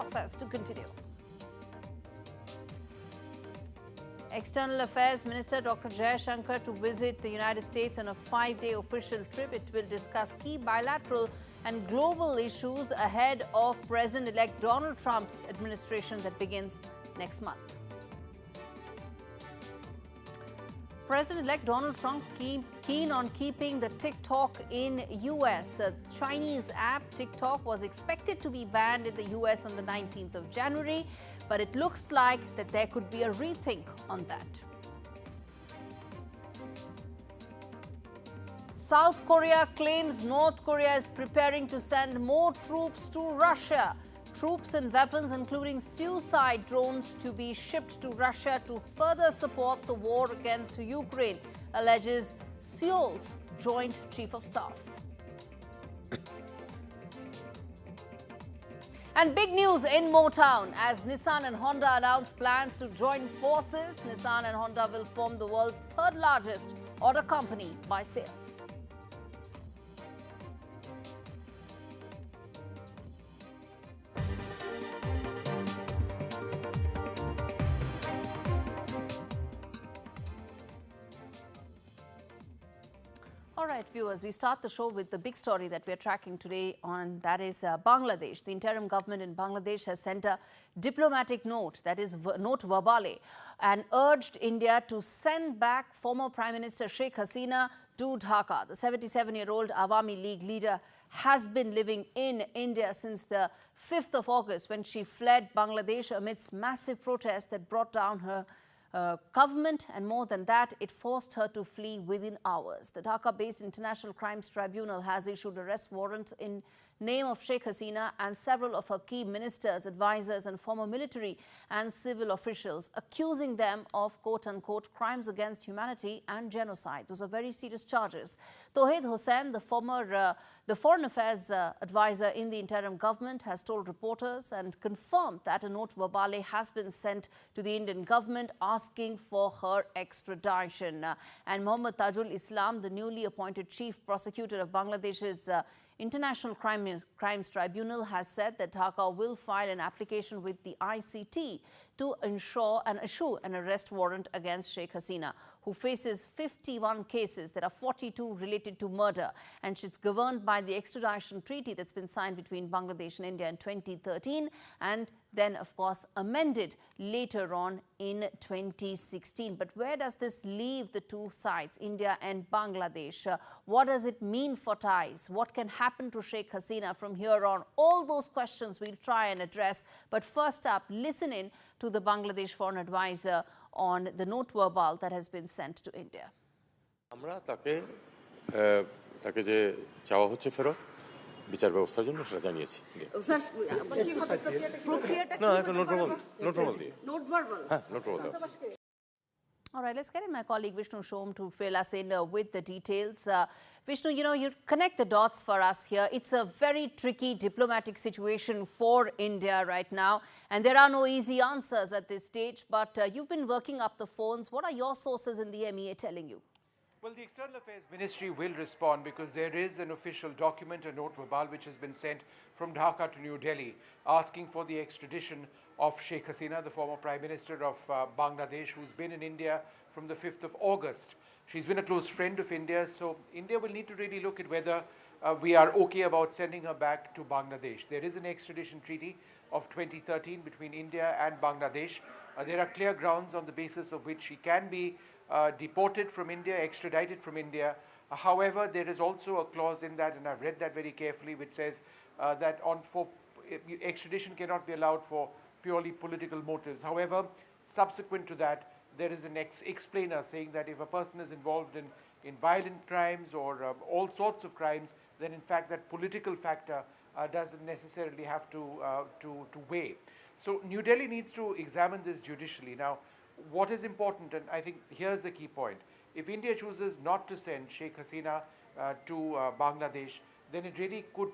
process to continue. External Affairs Minister Dr. Jaishankar to visit the United States on a 5-day official trip. It will discuss key bilateral and global issues ahead of President-elect Donald Trump's administration that begins next month. President-elect Donald Trump keen on keeping the TikTok in US. A Chinese app TikTok was expected to be banned in the US on the 19th of January, but it looks like that there could be a rethink on that. South Korea claims North Korea is preparing to send more troops to Russia. Troops and weapons, including suicide drones, to be shipped to Russia to further support the war against Ukraine, alleges Seoul's Joint Chief of Staff. And big news in Motown as Nissan and Honda announced plans to join forces. Nissan and Honda will form the world's third largest auto company by sales. All right, viewers, we start the show with the big story that we're tracking today on, that is Bangladesh. The interim government in Bangladesh has sent a diplomatic note, that is note verbale, and urged India to send back former Prime Minister Sheikh Hasina to Dhaka. The 77-year-old Awami League leader has been living in India since the 5th of August when she fled Bangladesh amidst massive protests that brought down her government, and more than that, it forced her to flee within hours. The Dhaka-based International Crimes Tribunal has issued arrest warrants in name of Sheikh Hasina and several of her key ministers, advisors and former military and civil officials, accusing them of quote-unquote crimes against humanity and genocide. Those are very serious charges. Tauheed Hussain, the foreign affairs advisor in the interim government, has told reporters and confirmed that a note verbale has been sent to the Indian government asking for her extradition. And Mohammad Tajul Islam, the newly appointed chief prosecutor of Bangladesh's International Crimes Tribunal, has said that Dhaka will file an application with the ICT to ensure and issue an arrest warrant against Sheikh Hasina, who faces 51 cases. There are 42 related to murder, and she's governed by the extradition treaty that's been signed between Bangladesh and India in 2013 and then, of course, amended later on in 2016. But where does this leave the two sides, India and Bangladesh? What does it mean for ties? What can happen to Sheikh Hasina from here on? All those questions we'll try and address. But first up, listen in to the Bangladesh foreign advisor on the note verbal that has been sent to India. আমরা তাকে যে চাওয়া হচ্ছে ফেরত বিচার ব্যবস্থার জন্য সেটা জানিয়েছি। না একটা নোট ভার্বাল দিয়ে। হ্যাঁ, note verbal. All right, let's get in my colleague Vishnu Shom to fill us in with the details. Vishnu, you connect the dots for us here. It's a very tricky diplomatic situation for India right now, and there are no easy answers at this stage, but you've been working up the phones. What are your sources in the MEA telling you? Well, the External Affairs Ministry will respond because there is an official document, a note verbal, which has been sent from Dhaka to New Delhi asking for the extradition of Sheikh Hasina, the former Prime Minister of Bangladesh, who's been in India from the 5th of August. She's been a close friend of India, so India will need to really look at whether we are okay about sending her back to Bangladesh. There is an extradition treaty of 2013 between India and Bangladesh. There are clear grounds on the basis of which she can be deported from India, extradited from India. However, there is also a clause in that, and I've read that very carefully, which says that extradition cannot be allowed for purely political motives. However, subsequent to that, there is an explainer saying that if a person is involved in violent crimes or all sorts of crimes, then in fact that political factor doesn't necessarily have to weigh. So New Delhi needs to examine this judicially. Now, what is important, and I think here's the key point, if India chooses not to send Sheikh Hasina to Bangladesh, then it really could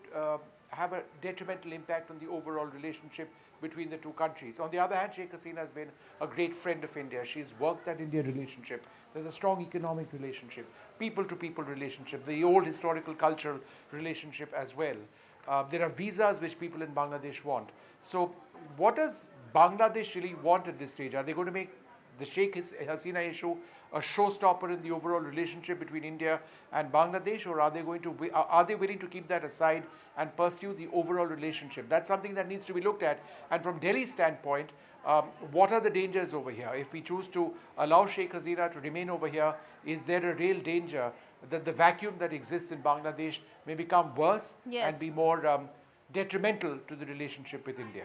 have a detrimental impact on the overall relationship between the two countries. On the other hand, Sheikh Hasina has been a great friend of India. She's worked that India relationship. There's a strong economic relationship, people-to-people relationship, the old historical cultural relationship as well. There are visas which people in Bangladesh want. So what does Bangladesh really want at this stage? Are they going to make the Sheikh Hasina issue a showstopper in the overall relationship between India and Bangladesh, or are they willing to keep that aside and pursue the overall relationship? That's something that needs to be looked at. And from Delhi's standpoint, what are the dangers over here? If we choose to allow Sheikh Hasina to remain over here, is there a real danger that the vacuum that exists in Bangladesh may become worse and be more detrimental to the relationship with India?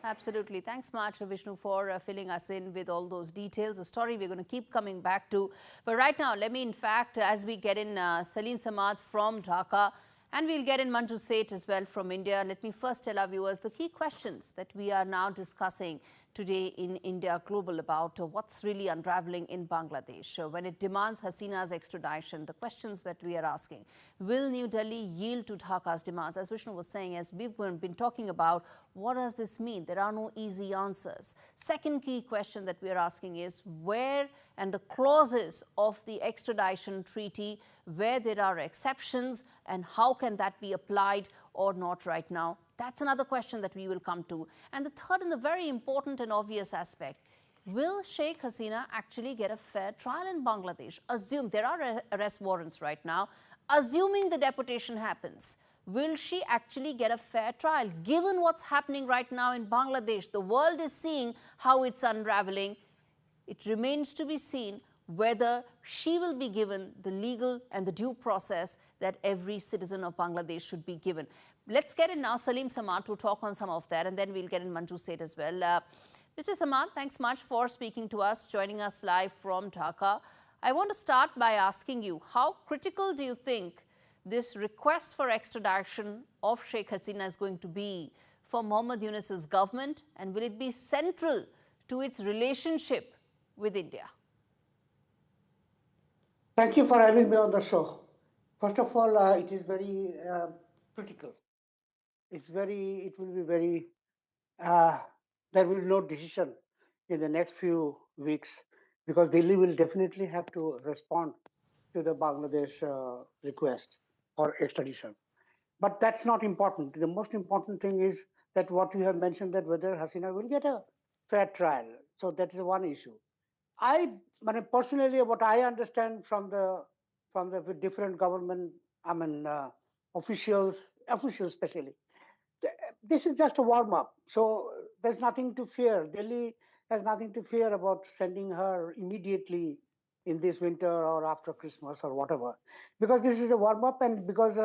Absolutely. Thanks much, Vishnu, for filling us in with all those details. A story we're going to keep coming back to. But right now, let me, in fact, as we get in Salim Samad from Dhaka, and we'll get in Manju Seth as well from India, let me first tell our viewers the key questions that we are now discussing today in India Global about what's really unraveling in Bangladesh. When it demands Hasina's extradition, the questions that we are asking: will New Delhi yield to Dhaka's demands? As Vishnu was saying, as we've been talking about, what does this mean? There are no easy answers. Second key question that we are asking is where and the clauses of the extradition treaty, where there are exceptions, and how can that be applied or not right now? That's another question that we will come to. And the third and the very important and obvious aspect: will Sheikh Hasina actually get a fair trial in Bangladesh? Assume there are arrest warrants right now. Assuming the deportation happens, will she actually get a fair trial? Given what's happening right now in Bangladesh, the world is seeing how it's unraveling. It remains to be seen whether she will be given the legal and the due process that every citizen of Bangladesh should be given. Let's get in now Salim Samad to talk on some of that, and then we'll get in Manju Seth as well. Mr. Samad, thanks much for speaking to us, joining us live from Dhaka. I want to start by asking you, how critical do you think this request for extradition of Sheikh Hasina is going to be for Mohammad Yunus's government, and will it be central to its relationship with India? Thank you for having me on the show. First of all, it is very critical. It will be very, there will be no decision in the next few weeks, because Delhi will definitely have to respond to the Bangladesh request for extradition. But that's not important. The most important thing is that what you have mentioned, that whether Hasina will get a fair trial. So that is one issue. Personally, what I understand from the different government, officials especially, this is just a warm up. So there's nothing to fear. Delhi has nothing to fear about sending her immediately in this winter or after Christmas or whatever, because this is a warm up, and because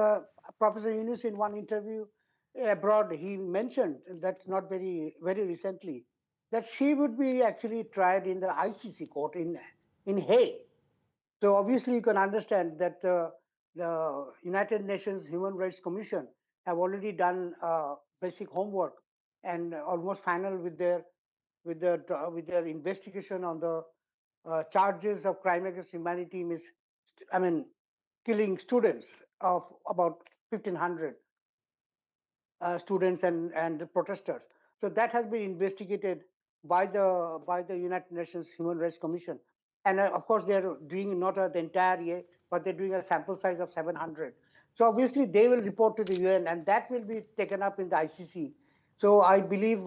Professor Yunus in one interview abroad, he mentioned that not very recently, that she would be actually tried in the ICC court in Hague. So obviously you can understand that the United Nations Human Rights Commission have already done basic homework and almost final with their investigation on the charges of crime against humanity, killing students of about 1,500 students and protesters. So that has been investigated by the United Nations Human Rights Commission, and of course they are doing not the entire year, but they're doing a sample size of 700. So obviously they will report to the UN, and that will be taken up in the ICC. So I believe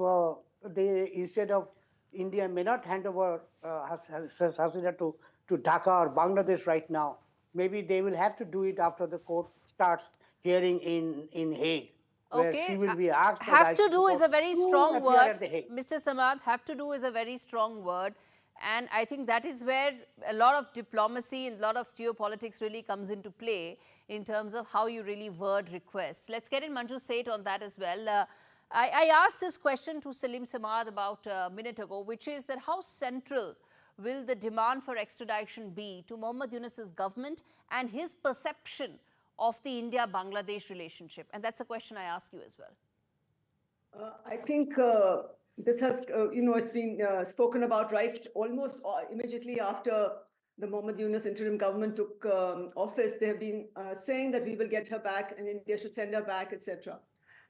they, instead of India may not hand over Hasina to Dhaka or Bangladesh right now. Maybe they will have to do it after the court starts hearing in Hague. Okay, she will be asked have to do is a very strong word, Mr. Samad. Have to do is a very strong word, and I think that is where a lot of diplomacy and a lot of geopolitics really comes into play in terms of how you really word requests. Let's get in Manju Seth on that as well. I asked this question to Salim Samad about a minute ago, which is that how central will the demand for extradition be to Mohammad Yunus's government and his perception of the India-Bangladesh relationship? And that's a question I ask you as well. I think this has, it's been spoken about almost immediately after the Mohammad Yunus interim government took office. They have been saying that we will get her back and India should send her back, etc.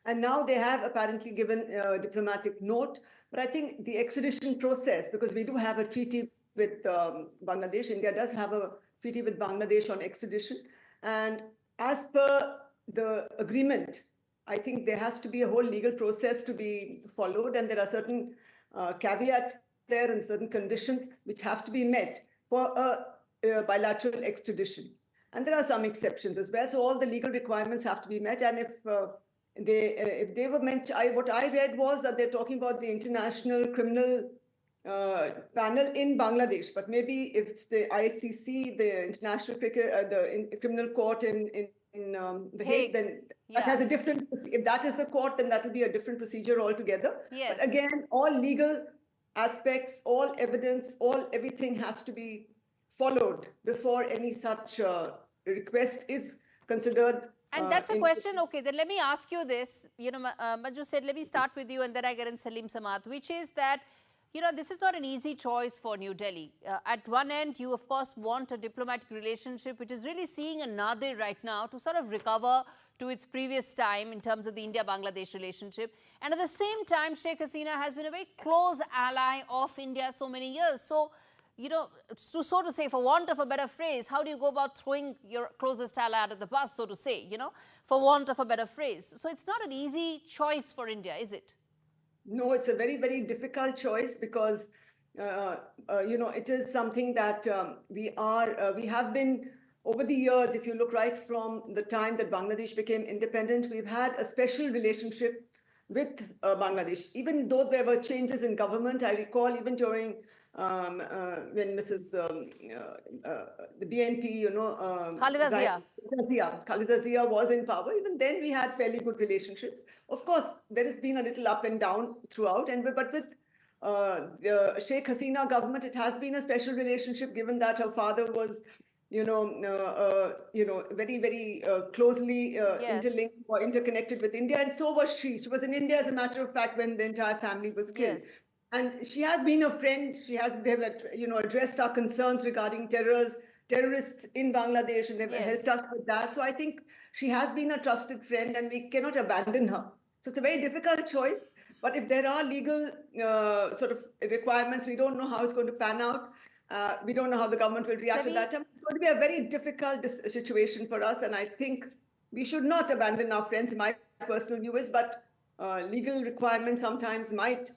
And now they have apparently given a diplomatic note. But I think the extradition process, because we do have a treaty with Bangladesh, India does have a treaty with Bangladesh on extradition. And as per the agreement, I think there has to be a whole legal process to be followed, and there are certain caveats there and certain conditions which have to be met for a bilateral extradition. And there are some exceptions as well. So all the legal requirements have to be met. And if they were meant, what I read was that they're talking about the International Criminal panel in Bangladesh, but maybe if it's the ICC, the International Criminal Court in The Hague, then that has a different, if that is the court, then that will be a different procedure altogether. Yes. But again, all legal aspects, all evidence, everything has to be followed before any such request is considered. And that's a question. Okay, then let me ask you this. You know, Manju said, let me start with you and then I get in Salim Samad, which is that, you know, this is not an easy choice for New Delhi. At one end, you of course want a diplomatic relationship, which is really seeing a nadir right now to sort of recover to its previous time in terms of the India-Bangladesh relationship. And at the same time, Sheikh Hasina has been a very close ally of India so many years. So, you know, so to say, for want of a better phrase, how do you go about throwing your closest ally out of the bus, so to say, you know, for want of a better phrase? So it's not an easy choice for India, is it? No, it's a very, very difficult choice because, you know, it is something that we have been, over the years, if you look right from the time that Bangladesh became independent, we've had a special relationship with Bangladesh. Even though there were changes in government, I recall even during when Mrs. The BNP, you know, Khalida Zia was in power, even then we had fairly good relationships. Of course, there has been a little up and down throughout, but with the Sheikh Hasina government, it has been a special relationship, given that her father was, very, very closely interlinked or interconnected with India, and so was she. She was in India, as a matter of fact, when the entire family was killed. Yes. And she has been a friend. They've addressed our concerns regarding terrorists in Bangladesh, and they've helped us with that. So I think she has been a trusted friend, and we cannot abandon her. So it's a very difficult choice. But if there are legal sort of requirements, we don't know how it's going to pan out. We don't know how the government will react to that. It's going to be a very difficult situation for us, and I think we should not abandon our friends. My personal view is, but legal requirements sometimes might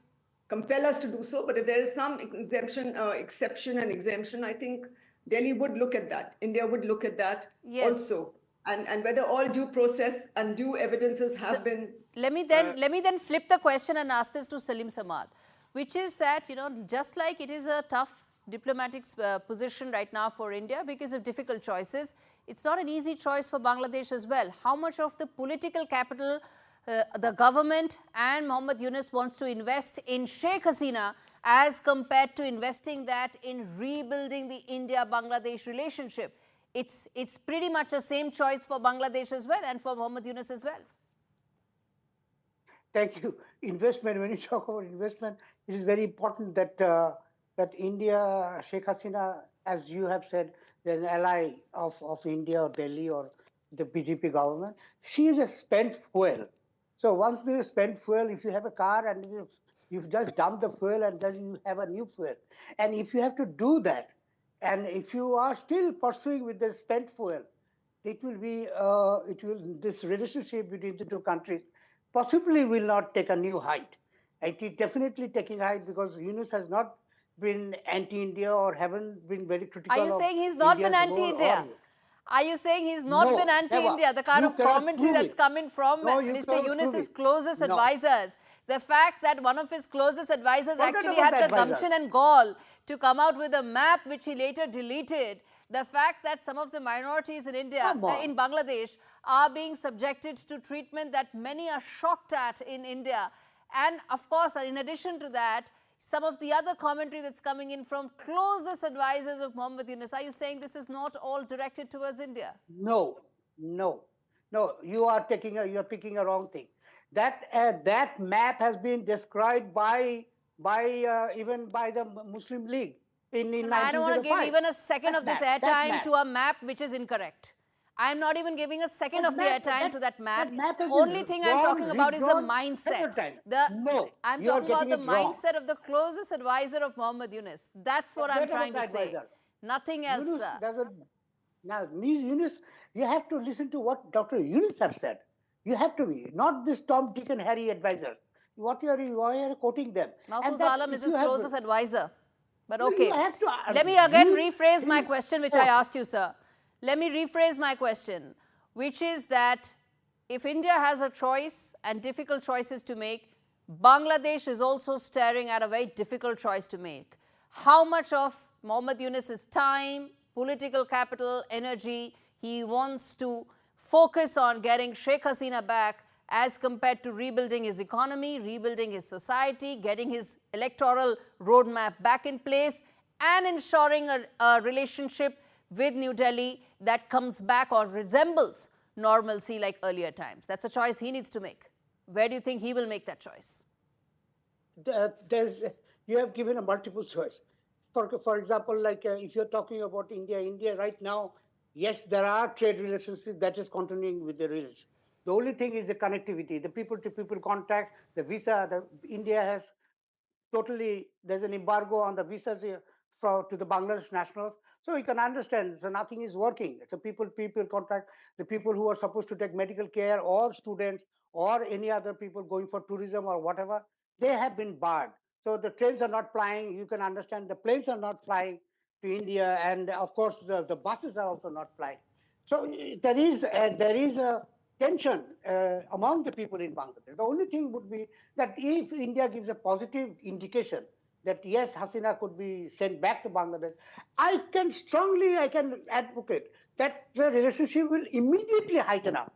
compel us to do so. But if there is some exception and exemption, I think Delhi would look at that. India would look at that also. And whether all due process and due evidences have been... Let me then flip the question and ask this to Salim Samad, which is that, you know, just like it is a tough diplomatic position right now for India because of difficult choices, it's not an easy choice for Bangladesh as well. How much of the political capital the government and Mohammed Yunus wants to invest in Sheikh Hasina as compared to investing that in rebuilding the India-Bangladesh relationship? It's pretty much the same choice for Bangladesh as well and for Mohammed Yunus as well. Thank you. Investment, when you talk about investment, it is very important that that India, Sheikh Hasina, as you have said, they're an ally of India or Delhi or the BJP government. She is a spent fuel. So once there is spent fuel, if you have a car and you've just dumped the fuel and then you have a new fuel. And if you have to do that, and if you are still pursuing with the spent fuel, it will be, this relationship between the two countries possibly will not take a new height. It is definitely taking height because Yunus has not been anti-India or haven't been very critical. Are you saying he's not been anti-India? Are you saying he's not been anti-India? The kind of commentary that's coming from Mr. Yunus's closest advisors. The fact that one of his closest advisors actually had the gumption and gall to come out with a map which he later deleted. The fact that some of the minorities in India, in Bangladesh, are being subjected to treatment that many are shocked at in India. And of course, in addition to that, some of the other commentary that's coming in from closest advisors of Mohammed Yunus. Are you saying this is not all directed towards India? No. You are picking a wrong thing. That map has been described by even by the Muslim League in 1905. I don't want to give even a second of this airtime to a map which is incorrect. I am not even giving a second of the airtime to that map. Only thing I'm talking about is the mindset. I'm talking about the mindset of the closest advisor of Mohammed Yunus. That's what I'm trying to say. Nothing else, sir. Now, Yunus, you have to listen to what Dr. Yunus have said. You have to be, not this Tom, Dick and Harry advisors. Why are you quoting them? Mahfouz Alam is his closest advisor. But Well, okay, you have to, let me again you- rephrase my question, which I asked you, sir. Let me rephrase my question, which is that if India has a choice and difficult choices to make, Bangladesh is also staring at a very difficult choice to make. How much of Mohammad Yunus's time, political capital, energy he wants to focus on getting Sheikh Hasina back as compared to rebuilding his economy, rebuilding his society, getting his electoral roadmap back in place, and ensuring a relationship with New Delhi that comes back or resembles normalcy like earlier times. That's a choice he needs to make. Where do you think he will make that choice? You have given a multiple choice. For example, like if you're talking about India right now, yes, there are trade relationships that is continuing with the relationship. The only thing is the connectivity, the people-to-people contact, the visa. India has totally, there's an embargo on the visas to the Bangladesh nationals. So you can understand, so nothing is working. So people contact, the people who are supposed to take medical care or students or any other people going for tourism or whatever, they have been barred. So the trains are not flying. You can understand the planes are not flying to India. And of course, the buses are also not flying. So there is a tension among the people in Bangladesh. The only thing would be that if India gives a positive indication that yes, Hasina could be sent back to Bangladesh, I can advocate that the relationship will immediately heighten up.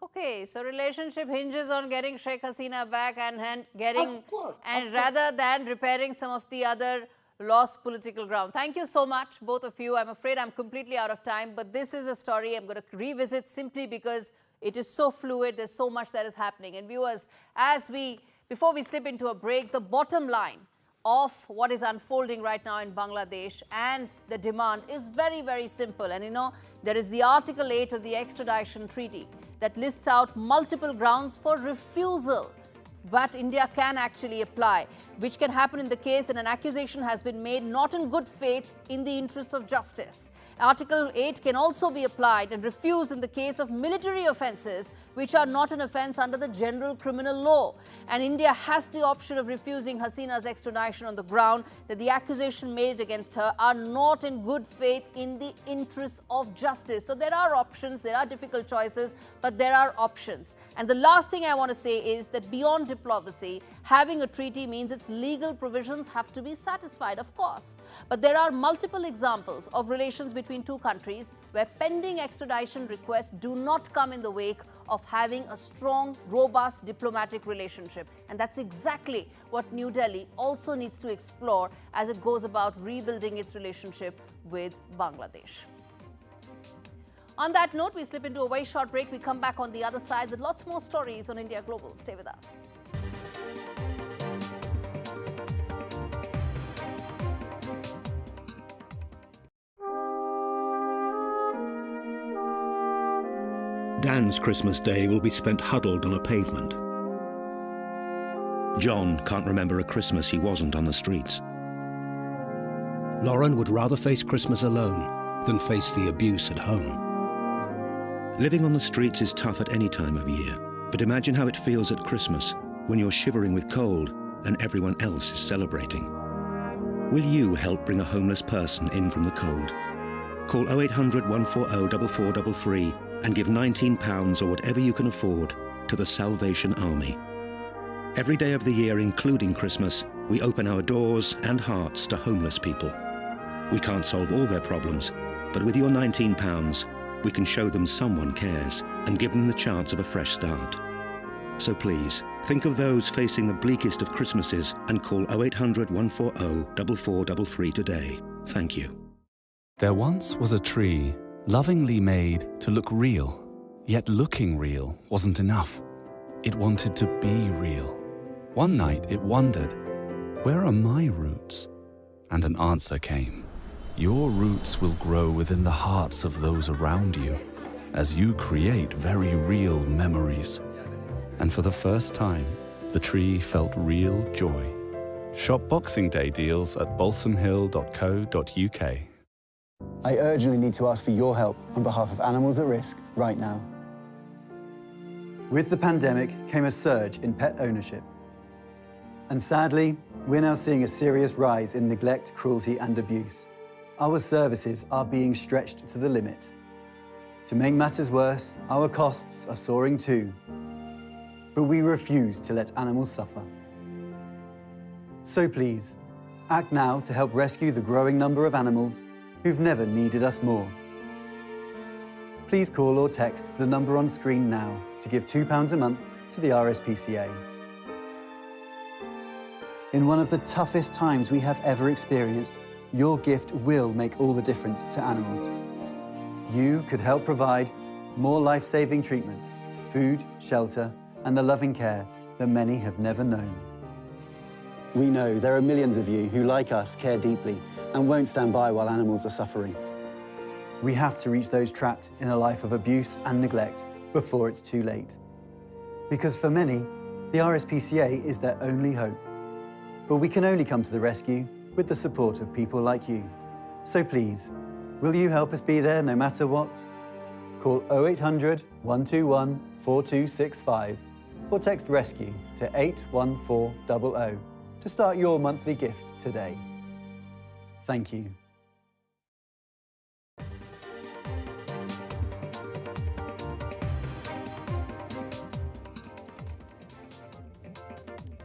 Okay, so relationship hinges on getting Sheikh Hasina back and getting, Of course. rather than repairing some of the other lost political ground. Thank you so much, both of you. I'm afraid I'm completely out of time, but this is a story I'm going to revisit simply because it is so fluid. There's so much that is happening. And viewers, before we slip into a break, the bottom line of what is unfolding right now in Bangladesh and the demand is very, very simple. And you know, there is the Article 8 of the extradition treaty that lists out multiple grounds for refusal that India can actually apply, which can happen in the case that an accusation has been made not in good faith in the interests of justice. Article 8 can also be applied and refused in the case of military offences, which are not an offence under the general criminal law. And India has the option of refusing Hasina's extradition on the ground that the accusation made against her are not in good faith in the interests of justice. So there are options, there are difficult choices, but there are options. And the last thing I want to say is that beyond diplomacy, having a treaty means its legal provisions have to be satisfied, of course. But there are multiple examples of relations between two countries where pending extradition requests do not come in the wake of having a strong, robust diplomatic relationship. And that's exactly what New Delhi also needs to explore as it goes about rebuilding its relationship with Bangladesh. On that note, we slip into a very short break. We come back on the other side with lots more stories on India Global. Stay with us. Dan's Christmas Day will be spent huddled on a pavement. John can't remember a Christmas he wasn't on the streets. Lauren would rather face Christmas alone than face the abuse at home. Living on the streets is tough at any time of year, but imagine how it feels at Christmas when you're shivering with cold and everyone else is celebrating. Will you help bring a homeless person in from the cold? Call 0800 140 4433 and give £19 or whatever you can afford to the Salvation Army. Every day of the year, including Christmas, we open our doors and hearts to homeless people. We can't solve all their problems, but with your £19, we can show them someone cares and give them the chance of a fresh start. So please, think of those facing the bleakest of Christmases and call 0800 140 4433 today. Thank you. There once was a tree lovingly made to look real, yet looking real wasn't enough. It wanted to be real. One night it wondered, where are my roots? And an answer came. Your roots will grow within the hearts of those around you as you create very real memories. And for the first time, the tree felt real joy. Shop Boxing Day deals at balsamhill.co.uk. I urgently need to ask for your help on behalf of animals at risk right now. With the pandemic came a surge in pet ownership. And sadly, we're now seeing a serious rise in neglect, cruelty and abuse. Our services are being stretched to the limit. To make matters worse, our costs are soaring too. But we refuse to let animals suffer. So please, act now to help rescue the growing number of animals who've never needed us more. Please call or text the number on screen now to give £2 a month to the RSPCA. In one of the toughest times we have ever experienced, your gift will make all the difference to animals. You could help provide more life-saving treatment, food, shelter, and the loving care that many have never known. We know there are millions of you who, like us, care deeply and won't stand by while animals are suffering. We have to reach those trapped in a life of abuse and neglect before it's too late. Because for many, the RSPCA is their only hope. But we can only come to the rescue with the support of people like you. So please, will you help us be there no matter what? Call 0800 121 4265 or text RESCUE to 81400 to start your monthly gift today. Thank you.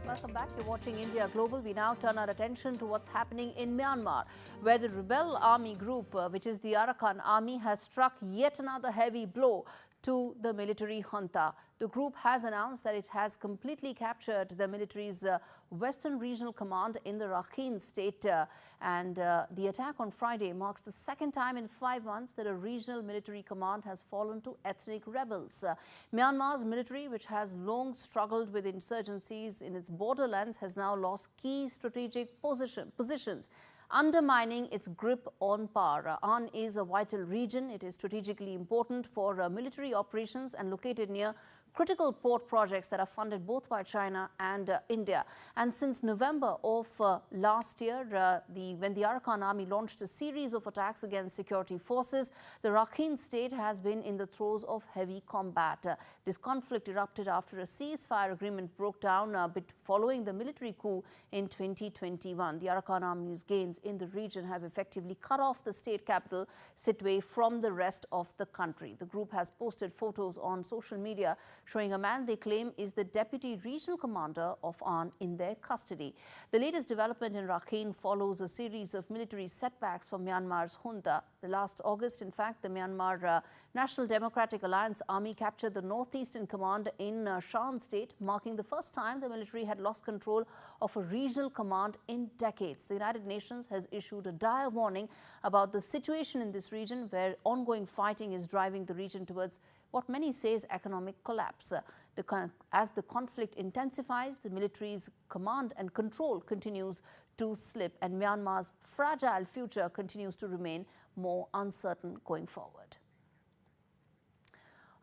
Welcome back. You're watching India Global. We now turn our attention to what's happening in Myanmar, where the rebel army group, which is the Arakan Army, has struck yet another heavy blow to the military junta. The group has announced that it has completely captured the military's Western Regional Command in the Rakhine State, and the attack on Friday marks the second time in 5 months that a regional military command has fallen to ethnic rebels. Myanmar's military, which has long struggled with insurgencies in its borderlands, has now lost key strategic positions, undermining its grip on power. Ann is a vital region. It is strategically important for military operations and located near critical port projects that are funded both by China and India. And since November of last year, when the Arakan Army launched a series of attacks against security forces, the Rakhine State has been in the throes of heavy combat. This conflict erupted after a ceasefire agreement broke down following the military coup in 2021. The Arakan Army's gains in the region have effectively cut off the state capital, Sittwe, from the rest of the country. The group has posted photos on social media showing a man they claim is the deputy regional commander of Ann in their custody. The latest development in Rakhine follows a series of military setbacks for Myanmar's junta. Last August, in fact, the Myanmar National Democratic Alliance Army captured the northeastern command in Shan State, marking the first time the military had lost control of a regional command in decades. The United Nations has issued a dire warning about the situation in this region, where ongoing fighting is driving the region towards what many say is economic collapse. As the conflict intensifies, the military's command and control continues to slip, and Myanmar's fragile future continues to remain more uncertain going forward.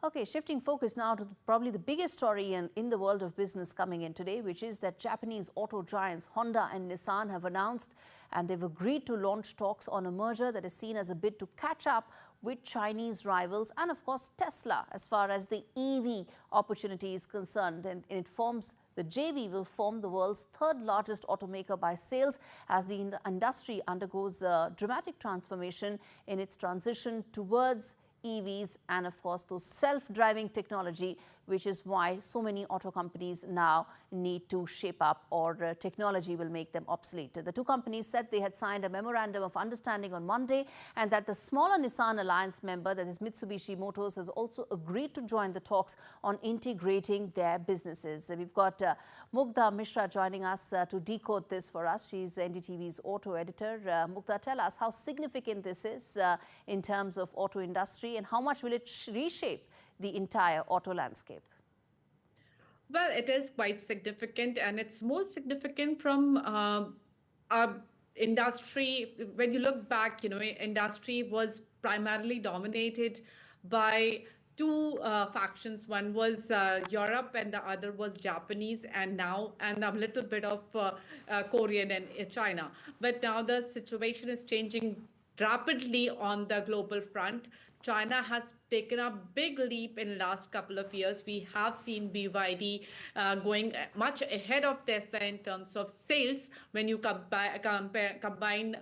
Okay, shifting focus now to probably the biggest story in the world of business coming in today, which is that Japanese auto giants Honda and Nissan have announced and they've agreed to launch talks on a merger that is seen as a bid to catch up with Chinese rivals and, of course, Tesla as far as the EV opportunity is concerned. And the JV will form the world's third largest automaker by sales as the industry undergoes a dramatic transformation in its transition towards EVs and, of course, those self-driving technology, which is why so many auto companies now need to shape up, or technology will make them obsolete. The two companies said they had signed a memorandum of understanding on Monday, and that the smaller Nissan Alliance member, that is Mitsubishi Motors, has also agreed to join the talks on integrating their businesses. We've got Mugdha Mishra joining us to decode this for us. She's NDTV's auto editor. Mugdha, tell us how significant this is in terms of auto industry, and how much will it reshape the entire auto landscape? Well, it is quite significant, and it's most significant from our industry. When you look back, industry was primarily dominated by two factions. One was Europe and the other was Japanese, and a little bit of Korean and China. But now the situation is changing rapidly on the global front. China has taken a big leap in the last couple of years. We have seen BYD going much ahead of Tesla in terms of sales when you combine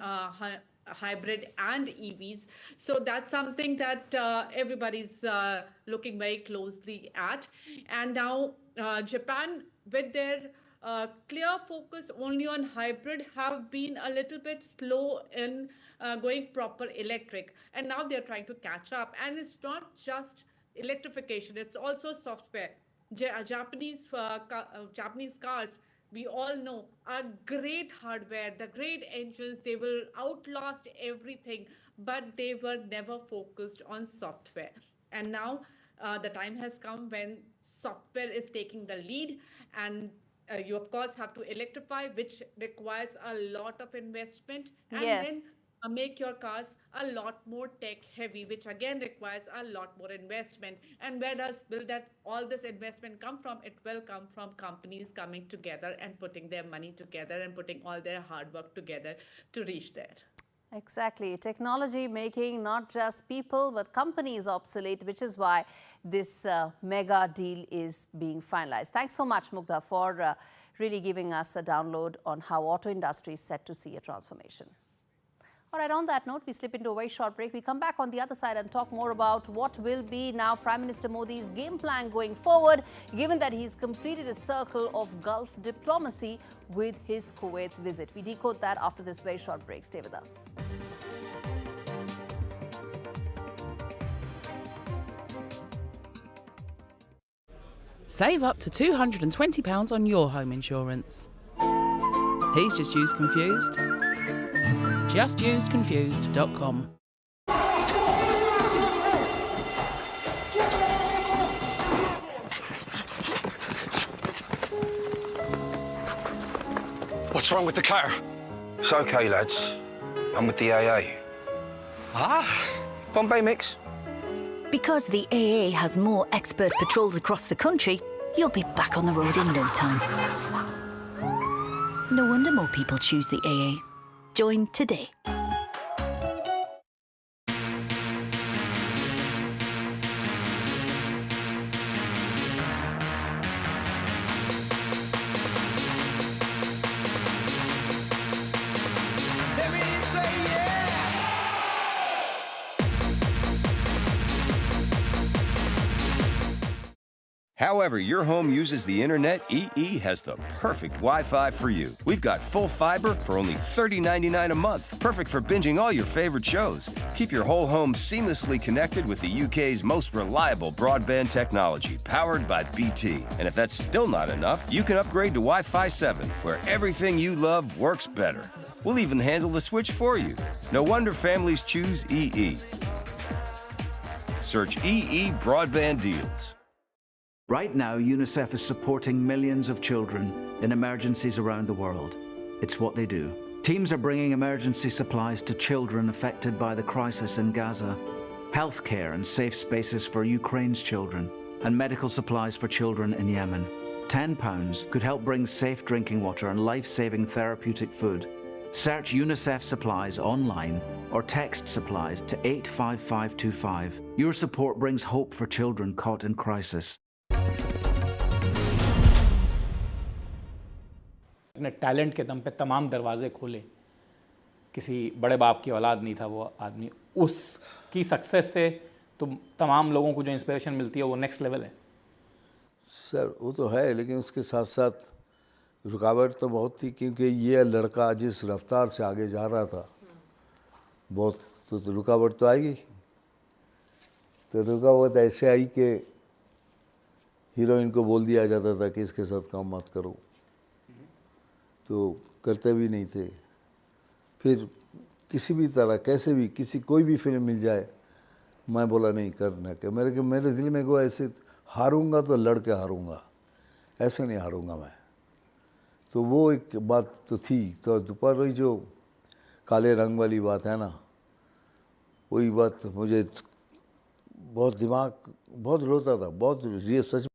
hybrid and EVs. So that's something that everybody's looking very closely at. And now Japan, with their clear focus only on hybrid, have been a little bit slow in going proper electric. And now they're trying to catch up. And it's not just electrification, it's also software. Japanese cars, we all know, are great hardware, the great engines, they will outlast everything, but they were never focused on software. And now the time has come when software is taking the lead, and you of course have to electrify, which requires a lot of investment, and then make your cars a lot more tech heavy, which again requires a lot more investment. And where will all this investment come from? It will come from companies coming together and putting their money together and putting all their hard work together to reach there. Exactly. Technology making not just people but companies obsolete, which is why this mega deal is being finalized. Thanks so much, Mugdha, for really giving us a download on how auto industry is set to see a transformation. All right, on that note, we slip into a very short break. We come back on the other side and talk more about what will be now Prime Minister Modi's game plan going forward, given that he's completed a circle of Gulf diplomacy with his Kuwait visit. We decode that after this very short break. Stay with us. Save up to £220 on your home insurance. He's just used Confused. JustUsedConfused.com. What's wrong with the car? It's okay, lads. I'm with the AA. Bombay mix. Because the AA has more expert patrols across the country, you'll be back on the road in no time. No wonder more people choose the AA. Join today. However your home uses the internet, EE has the perfect Wi-Fi for you. We've got full fiber for only $30.99 a month. Perfect for binging all your favorite shows. Keep your whole home seamlessly connected with the UK's most reliable broadband technology, powered by BT. And if that's still not enough, you can upgrade to Wi-Fi 7, where everything you love works better. We'll even handle the switch for you. No wonder families choose EE. Search EE Broadband Deals. Right now, UNICEF is supporting millions of children in emergencies around the world. It's what they do. Teams are bringing emergency supplies to children affected by the crisis in Gaza, healthcare and safe spaces for Ukraine's children, and medical supplies for children in Yemen. £10 could help bring safe drinking water and life-saving therapeutic food. Search UNICEF supplies online or text supplies to 85525. Your support brings hope for children caught in crisis. अपने talent के दम पे तमाम दरवाजे खोले। किसी बड़े बाप की औलाद नहीं था वो आदमी, उसकी सक्सेस से तो तमाम लोगों को जो इंस्पिरेशन मिलती है वो नेक्स्ट लेवल है। सर वो तो है, लेकिन उसके साथ साथ रुकावट तो बहुत थी, क्योंकि ये लड़का जिस रफ्तार से आगे जा रहा था, बहुत तो रुकावट तो आएगी। तो रुकावट ऐसे आई कि हीरोइन को बोल दिया जाता था कि इसके साथ काम मत करो, तो करते भी नहीं थे। फिर किसी भी तरह कैसे भी कोई भी फिल्म मिल जाए, मैं बोला नहीं करना क्या। मेरे दिल में को ऐसे हारूंगा तो लड़ के हारूंगा, ऐसे नहीं हारूंगा मैं। तो वो एक बात तो थी। तो दोपहर वही जो काले रंग वाली बात है ना, वही बात मुझे बहुत दिमाग बहुत रोता था, बहुत ये सच।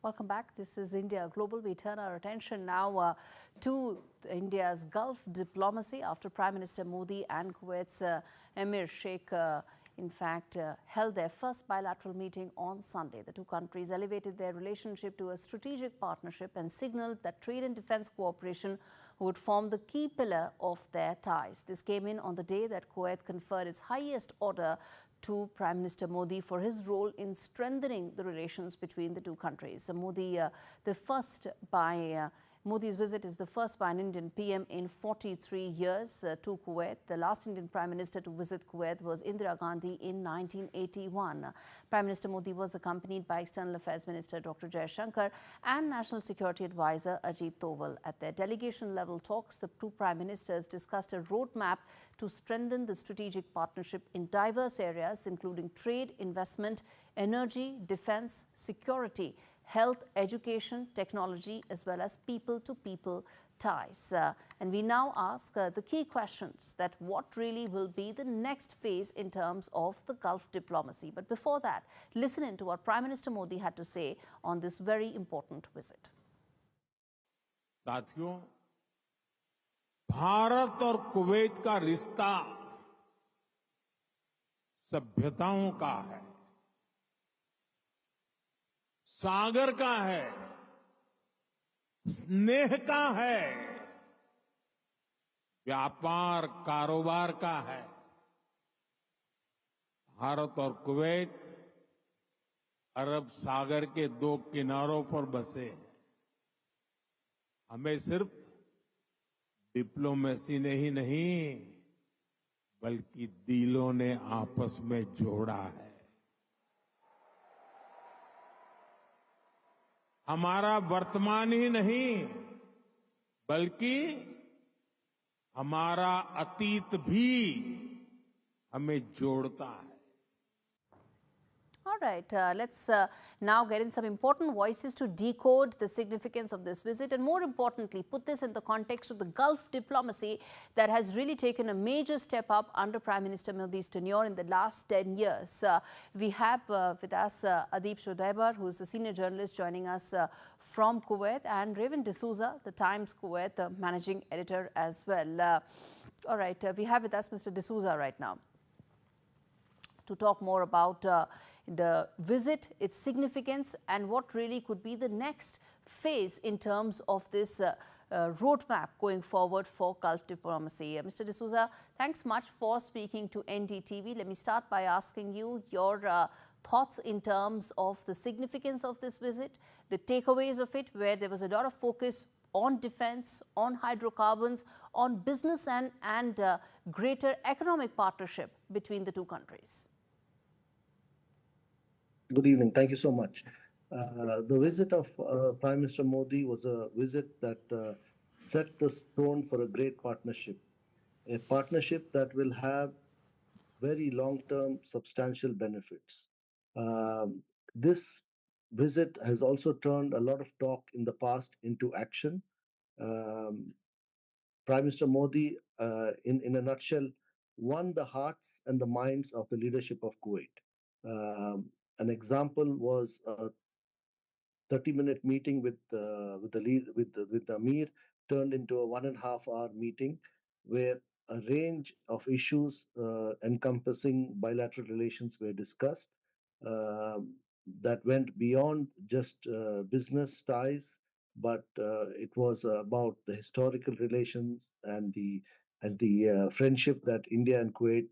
Welcome back. This is India Global. We turn our attention now to India's Gulf diplomacy after Prime Minister Modi and Kuwait's Emir Sheikh held their first bilateral meeting on Sunday. The two countries elevated their relationship to a strategic partnership and signaled that trade and defense cooperation would form the key pillar of their ties. This came in on the day that Kuwait conferred its highest order to Prime Minister Modi for his role in strengthening the relations between the two countries. Modi's visit is the first by an Indian PM in 43 years to Kuwait. The last Indian Prime Minister to visit Kuwait was Indira Gandhi in 1981. Prime Minister Modi was accompanied by External Affairs Minister Dr. Jaishankar and National Security Advisor Ajit Doval. At their delegation-level talks, the two Prime Ministers discussed a roadmap to strengthen the strategic partnership in diverse areas, including trade, investment, energy, defense, security, health, education, technology, as well as people-to-people ties. And we now ask the key questions that what really will be the next phase in terms of the Gulf diplomacy. But before that, listen in to what Prime Minister Modi had to say on this very important visit. साथियों, भारत और Kuwait का रिश्ता सभ्यताओं का है, सागर का है, स्नेह का है, व्यापार कारोबार का है। भारत और कुवैत अरब सागर के दो किनारों पर बसे हैं। हमें सिर्फ डिप्लोमेसी ने ही नहीं, बल्कि दिलों ने आपस में जोड़ा है। हमारा वर्तमान ही नहीं, बल्कि हमारा अतीत भी हमें जोड़ता है। All right, let's now get in some important voices to decode the significance of this visit and, more importantly, put this in the context of the Gulf diplomacy that has really taken a major step up under Prime Minister Modi's tenure in the last 10 years. We have with us Adib Shodaibar, who is the senior journalist joining us from Kuwait, and Raven D'Souza, the Times Kuwait managing editor as well. All right, we have with us Mr. D'Souza right now to talk more about the visit, its significance, and what really could be the next phase in terms of this roadmap going forward for Gulf diplomacy. Mr. D'Souza, thanks much for speaking to NDTV. Let me start by asking you your thoughts in terms of the significance of this visit, the takeaways of it, where there was a lot of focus on defense, on hydrocarbons, on business and greater economic partnership between the two countries. Good evening. Thank you so much. The visit of Prime Minister Modi was a visit that set the tone for a great partnership, a partnership that will have very long-term substantial benefits. This visit has also turned a lot of talk in the past into action. Prime Minister Modi, in a nutshell, won the hearts and the minds of the leadership of Kuwait. An example was a 30-minute meeting with the Amir turned into a 1.5-hour meeting where a range of issues encompassing bilateral relations were discussed that went beyond just business ties, but it was about the historical relations and the friendship that India and Kuwait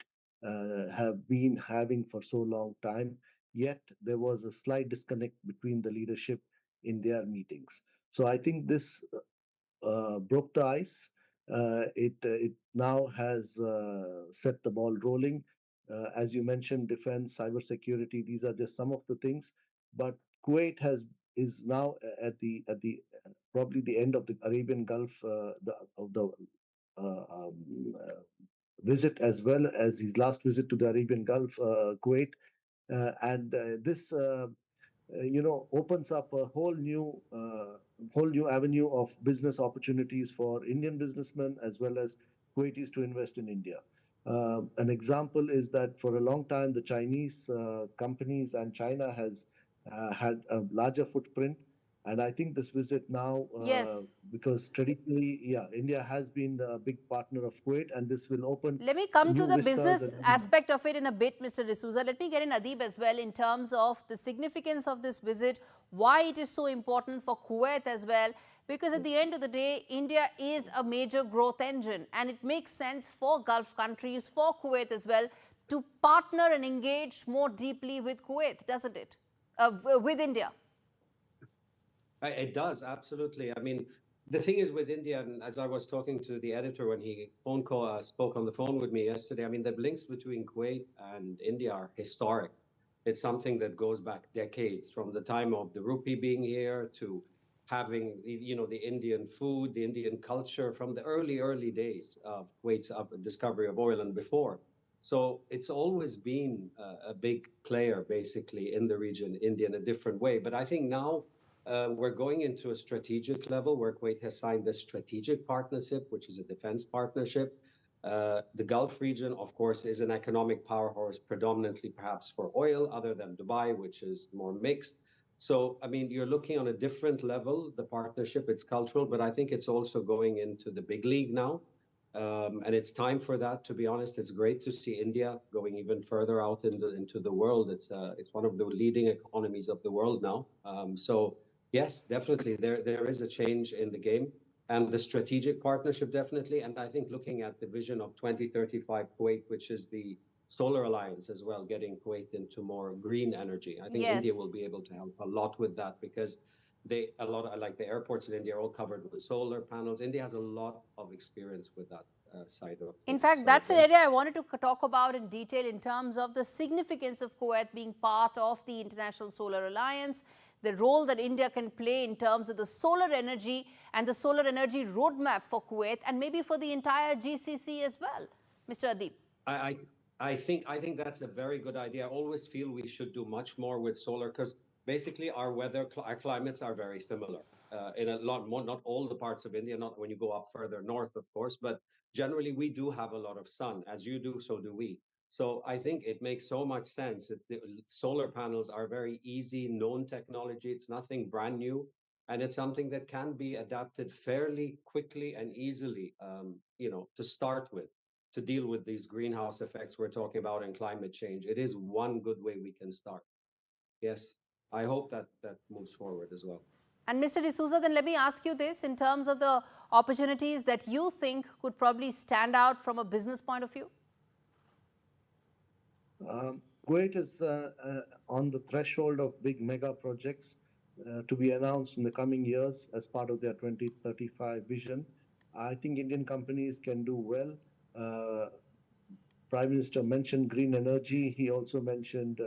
have been having for so long time. Yet there was a slight disconnect between the leadership in their meetings. So I think this broke the ice. It now has set the ball rolling. As you mentioned, defense, cybersecurity, these are just some of the things. But Kuwait is now at the probably the end of the Arabian Gulf visit, as well as his last visit to the Arabian Gulf, Kuwait. This opens up a whole new avenue of business opportunities for Indian businessmen as well as Kuwaitis to invest in India. An example is that for a long time, the Chinese companies and China has had a larger footprint. And I think this visit now, Yes. because traditionally, yeah, India has been a big partner of Kuwait, and this will open. Let me come to new the vistas business and aspect of it in a bit, Mr. D'Souza. Let me get in Adib as well in terms of the significance of this visit, why it is so important for Kuwait as well, because at the end of the day, India is a major growth engine, and it makes sense for Gulf countries, for Kuwait as well, to partner and engage more deeply with Kuwait, doesn't it? With India. It does, absolutely. I mean, the thing is with India, and as I was talking to the editor when he spoke on the phone with me yesterday, I mean, the links between Kuwait and India are historic. It's something that goes back decades, from the time of the rupee being here to having, you know, the Indian food, the Indian culture from the early days of Kuwait's discovery of oil and before. So it's always been a big player, basically, in the region, India, in a different way. But I think now, we're going into a strategic level where Kuwait has signed this strategic partnership, which is a defense partnership. The Gulf region, of course, is an economic powerhouse, predominantly perhaps for oil, other than Dubai, which is more mixed. So, I mean, you're looking on a different level, the partnership, it's cultural, but I think it's also going into the big league now. And it's time for that, to be honest. It's great to see India going even further out into the world. It's one of the leading economies of the world now. So, yes, definitely, there is a change in the game, and the strategic partnership, definitely. And I think looking at the vision of 2035 Kuwait, which is the solar alliance as well, getting Kuwait into more green energy. I think India will be able to help a lot with that, because like the airports in India are all covered with solar panels. India has a lot of experience with that side of it. In fact, that's an area I wanted to talk about in detail in terms of the significance of Kuwait being part of the International Solar Alliance, the role that India can play in terms of the solar energy and the solar energy roadmap for Kuwait, and maybe for the entire GCC as well. Mr. Adib. I think that's a very good idea. I always feel we should do much more with solar, because basically our climates are very similar in a lot more, not all the parts of India, not when you go up further north, of course, but generally we do have a lot of sun. As you do, so do we. So I think it makes so much sense that the solar panels are very easy, known technology. It's nothing brand new, and it's something that can be adapted fairly quickly and easily, to start with, to deal with these greenhouse effects we're talking about and climate change. It is one good way we can start. Yes, I hope that moves forward as well. And Mr. D'Souza, then let me ask you this in terms of the opportunities that you think could probably stand out from a business point of view. Kuwait is on the threshold of big mega projects to be announced in the coming years as part of their 2035 vision. I think Indian companies can do well. Prime Minister mentioned green energy. He also mentioned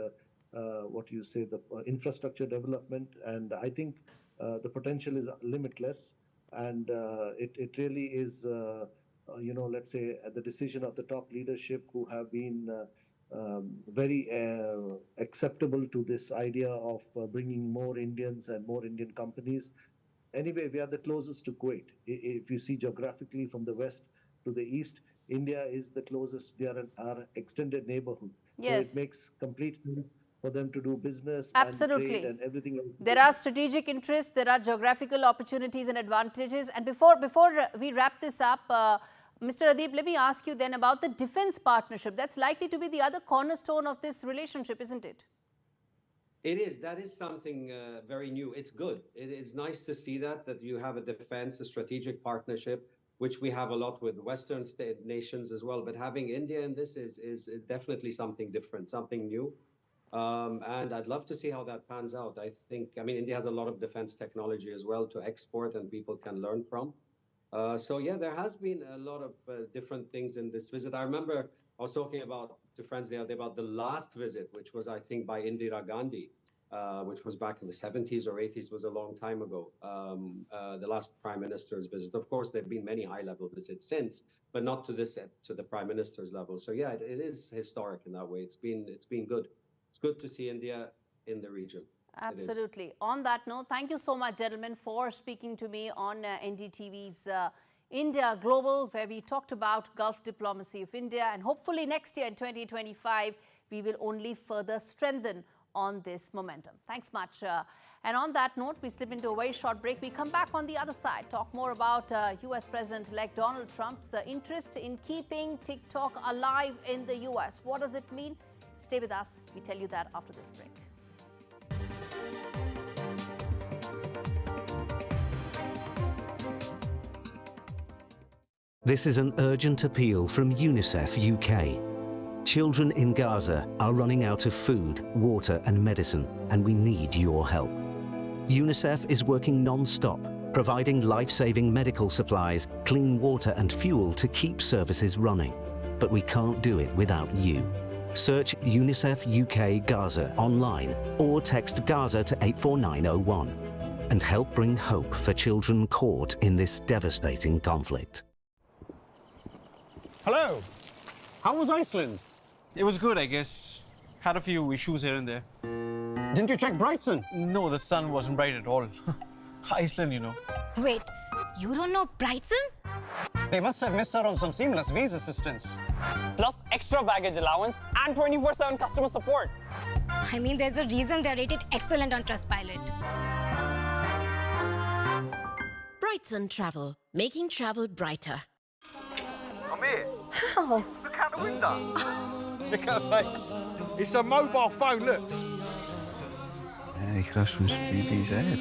the infrastructure development, and I think the potential is limitless, and it really is, let's say, the decision of the top leadership who have been very acceptable to this idea of bringing more Indians and more Indian companies. Anyway, we are the closest to Kuwait. If you see geographically from the west to the east, India is the closest. They are our extended neighborhood. Yes. So it makes complete sense for them to do business Absolutely. and trade and everything else. There are strategic interests, there are geographical opportunities and advantages. And before we wrap this up, Mr. Adib, let me ask you then about the defense partnership. That's likely to be the other cornerstone of this relationship, isn't it? It is. That is something very new. It's good. It is nice to see that you have a defense, a strategic partnership, which we have a lot with Western state nations as well. But having India in this is definitely something different, something new. And I'd love to see how that pans out. India has a lot of defense technology as well to export, and people can learn from. So yeah, there has been a lot of different things in this visit. I remember I was talking to friends the other day about the last visit, which was, I think, by Indira Gandhi, which was back in the 70s or 80s, was a long time ago, the last Prime Minister's visit. Of course, there have been many high-level visits since, but not to the Prime Minister's level. So yeah, it is historic in that way. It's been good. It's good to see India in the region. Absolutely. On that note, thank you so much, gentlemen, for speaking to me on NDTV's India Global, where we talked about Gulf diplomacy of India. And hopefully next year in 2025, we will only further strengthen on this momentum. Thanks much. And on that note, we slip into a very short break. We come back on the other side, talk more about US President-elect Donald Trump's interest in keeping TikTok alive in the US. What does it mean? Stay with us. We tell you that after this break. This is an urgent appeal from UNICEF UK. Children in Gaza are running out of food, water and medicine, and we need your help. UNICEF is working non-stop, providing life-saving medical supplies, clean water and fuel to keep services running. But we can't do it without you. Search UNICEF UK Gaza online or text Gaza to 84901 and help bring hope for children caught in this devastating conflict. Hello. How was Iceland? It was good, I guess. Had a few issues here and there. Didn't you check Brighton? No, the sun wasn't bright at all. Iceland, you know. Wait, you don't know Brighton? They must have missed out on some seamless visa assistance. Plus extra baggage allowance and 24/7 customer support. I mean, there's a reason they're rated excellent on Trustpilot. Brighton Travel, making travel brighter. Amir, How? look out the window. Look out, mate. It's a mobile phone, look. Hij krijgt van zijn baby's head.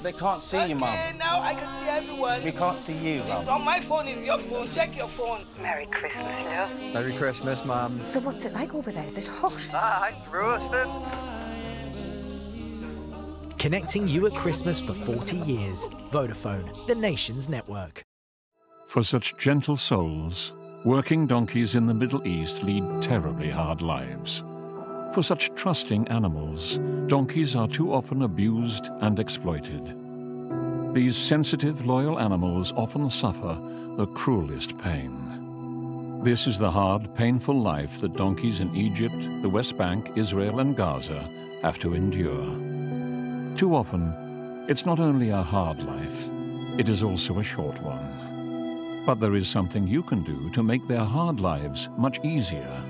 They can't see you, Mum. Now I can see everyone. We can't see you, Mum. It's not my phone, it's your phone. Check your phone. Merry Christmas, love. Merry Christmas, Mum. So what's it like over there? Is it hot? It's roasting. Connecting you at Christmas for 40 years. Vodafone, the nation's network. For such gentle souls, working donkeys in the Middle East lead terribly hard lives. For such trusting animals, donkeys are too often abused and exploited. These sensitive, loyal animals often suffer the cruelest pain. This is the hard, painful life that donkeys in Egypt, the West Bank, Israel and Gaza have to endure. Too often, it's not only a hard life, it is also a short one. But there is something you can do to make their hard lives much easier.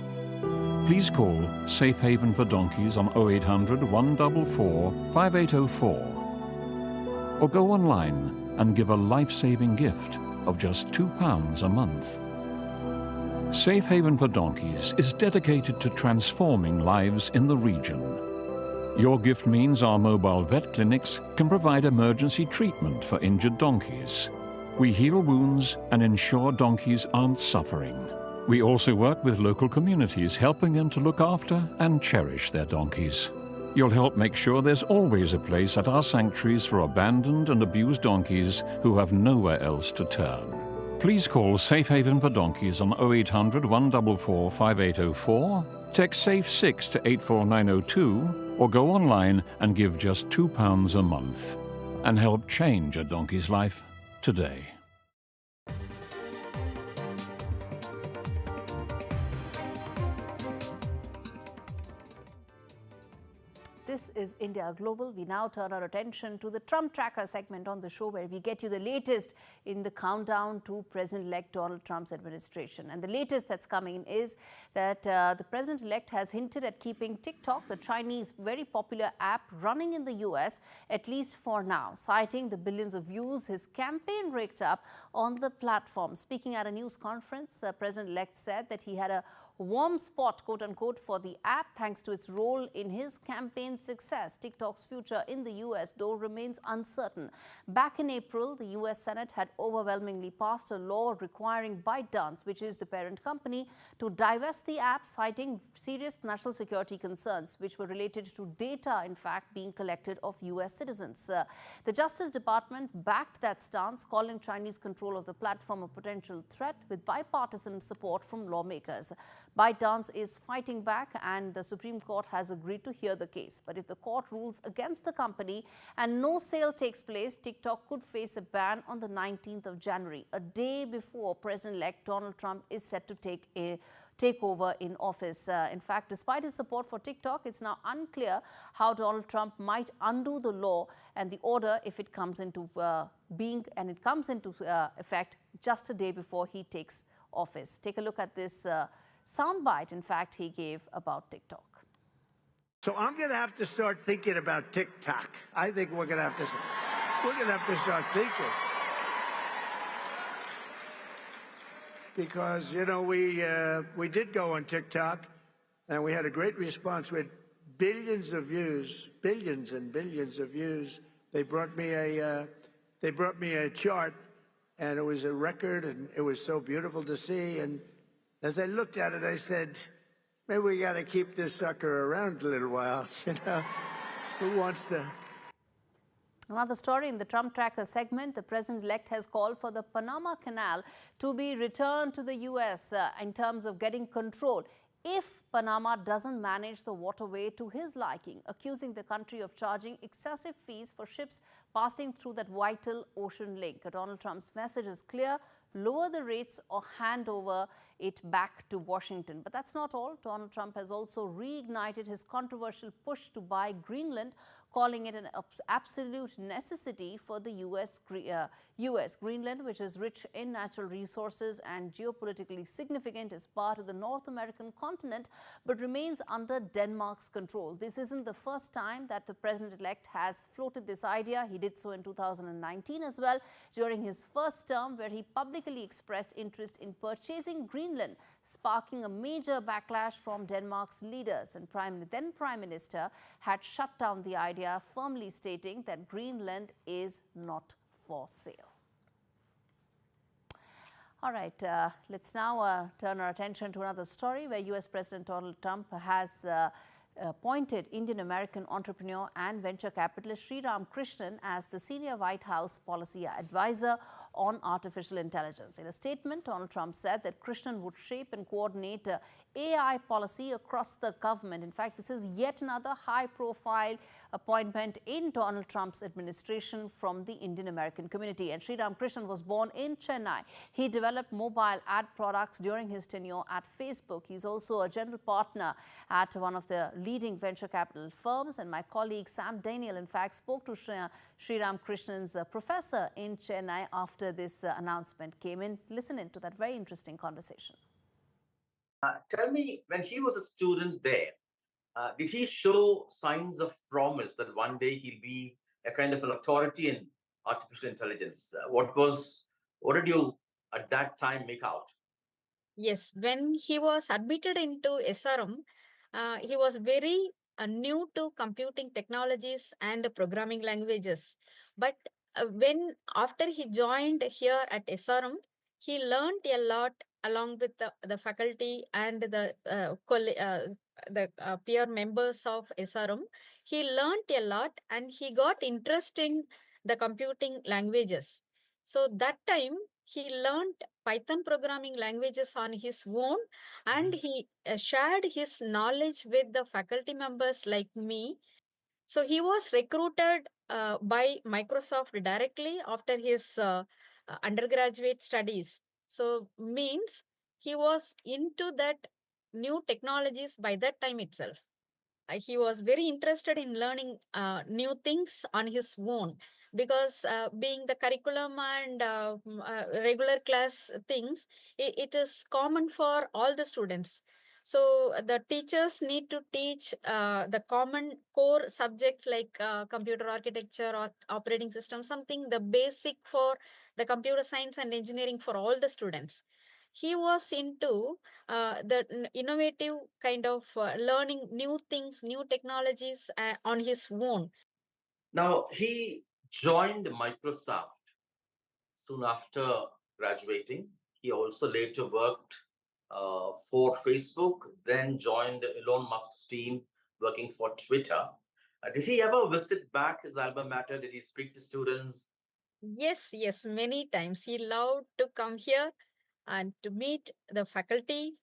Please call Safe Haven for Donkeys on 0800 144 5804 or go online and give a life-saving gift of just £2 a month. Safe Haven for Donkeys is dedicated to transforming lives in the region. Your gift means our mobile vet clinics can provide emergency treatment for injured donkeys. We heal wounds and ensure donkeys aren't suffering. We also work with local communities, helping them to look after and cherish their donkeys. You'll help make sure there's always a place at our sanctuaries for abandoned and abused donkeys who have nowhere else to turn. Please call Safe Haven for Donkeys on 0800 144 5804, text SAFE6 to 84902, or go online and give just £2 a month and help change a donkey's life today. This is India Global. We now turn our attention to the Trump Tracker segment on the show, where we get you the latest in the countdown to President-elect Donald Trump's administration. And the latest that's coming is that the President-elect has hinted at keeping TikTok, the Chinese very popular app, running in the US, at least for now, citing the billions of views his campaign raked up on the platform. Speaking at a news conference, President-elect said that he had a warm spot, quote unquote, for the app thanks to its role in his campaign's success. TikTok's future in the US, though, remains uncertain. Back in April, the US Senate had overwhelmingly passed a law requiring ByteDance, which is the parent company, to divest the app, citing serious national security concerns, which were related to data, in fact, being collected of US citizens. The Justice Department backed that stance, calling Chinese control of the platform a potential threat, with bipartisan support from lawmakers. ByteDance is fighting back, and the Supreme Court has agreed to hear the case. But if the court rules against the company and no sale takes place, TikTok could face a ban on the 19th of January, a day before President-elect Donald Trump is set to take over in office. In fact, despite his support for TikTok, it's now unclear how Donald Trump might undo the law and the order if it comes into being, and it comes into effect just a day before he takes office. Take a look at this soundbite, in fact, he gave about TikTok. So I'm going to have to start thinking about TikTok. I think we're going to have to start thinking. Because, you know, we did go on TikTok, and we had a great response with billions of views, billions and billions of views. They brought me a chart, and it was a record, and it was so beautiful to see. And as I looked at it, I said, maybe we got to keep this sucker around a little while, you know? Who wants to? Another story in the Trump Tracker segment, the president-elect has called for the Panama Canal to be returned to the U.S. In terms of getting control if Panama doesn't manage the waterway to his liking, accusing the country of charging excessive fees for ships passing through that vital ocean link. Donald Trump's message is clear: lower the rates or hand over it back to Washington. But that's not all. Donald Trump has also reignited his controversial push to buy Greenland, calling it an absolute necessity for the U.S. Greenland, which is rich in natural resources and geopolitically significant, is part of the North American continent, but remains under Denmark's control. This isn't the first time that the president-elect has floated this idea. He did so in 2019 as well, during his first term, where he publicly expressed interest in purchasing Greenland, sparking a major backlash from Denmark's leaders. And then Prime Minister had shut down the idea, firmly stating that Greenland is not for sale. All right, let's now turn our attention to another story where U.S. President Donald Trump has appointed Indian-American entrepreneur and venture capitalist Sriram Krishnan as the senior White House policy advisor on artificial intelligence. In a statement, Donald Trump said that Krishnan would shape and coordinate AI policy across the government. In fact, this is yet another high-profile appointment in Donald Trump's administration from the Indian American community. And Sriram Krishnan was born in Chennai. He developed mobile ad products during his tenure at Facebook. He's also a general partner at one of the leading venture capital firms. And my colleague Sam Daniel, in fact, spoke to Sriram Krishnan's professor in Chennai after this announcement came in. Listen in to that very interesting conversation. Tell me, when he was a student there, did he show signs of promise that one day he'll be a kind of an authority in artificial intelligence? What did you at that time make out? Yes, when he was admitted into SRM, he was very new to computing technologies and programming languages. But after he joined here at SRM, he learned a lot along with the faculty and the peer members of SRM. He learned a lot and he got interest in the computing languages. So that time he learned Python programming languages on his own, and he shared his knowledge with the faculty members like me. So he was recruited by Microsoft directly after his undergraduate studies. So means he was into that new technologies by that time itself. He was very interested in learning new things on his own, because being the curriculum and regular class things, it is common for all the students. So the teachers need to teach the common core subjects like computer architecture or operating system, something the basic for the computer science and engineering for all the students. He was into the innovative kind of learning new things, new technologies on his own. Now, he joined Microsoft soon after graduating. He also later worked for Facebook, then joined Elon Musk's team working for Twitter. Did he ever visit back his alma mater? Did he speak to students? Yes, many times. He loved to come here and to meet the faculty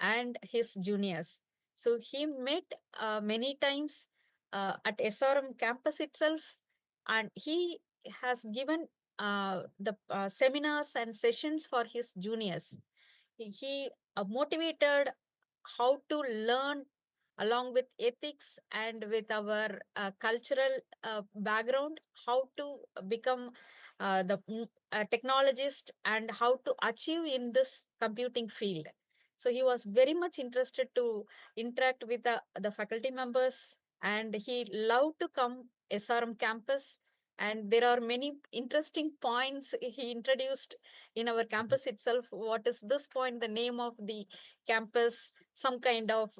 and his juniors. So he met many times at SRM campus itself, and he has given the seminars and sessions for his juniors. He motivated how to learn along with ethics and with our cultural background, how to become the technologist and how to achieve in this computing field. So he was very much interested to interact with the faculty members and he loved to come SRM campus. And there are many interesting points he introduced in our campus itself. What is this point, the name of the campus, some kind of